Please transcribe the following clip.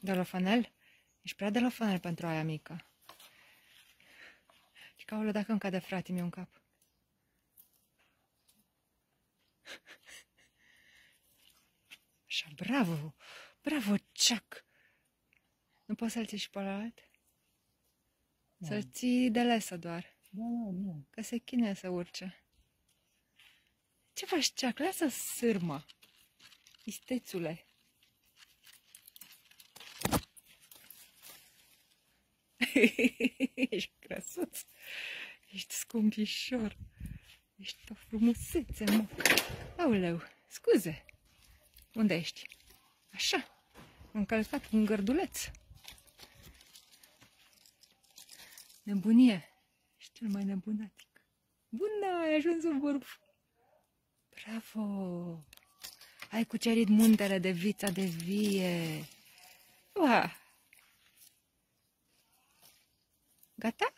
Dolofanel? Ești prea dolofanel pentru aia mică. Și ca dacă îmi cade frate meu în cap. Așa, bravo! Bravo, Chuck! Nu poți să-l ții și pe ălalt? Să-l ții de lesă doar. Da. Că se chinuie să urce. Ce faci, Chuck? Lasă sârmă! Istețule! Ești grăsuț! Ești scumpișor! Ești o frumusețe, mă! Aoleu! Scuze! Unde ești? Așa! Am călcat un gărduleț! Nebunie! Ești cel mai nebunatic! Bună! Ai ajuns în vârf! Bravo! Ai cucerit muntele de vița de vie! Ua! Gata?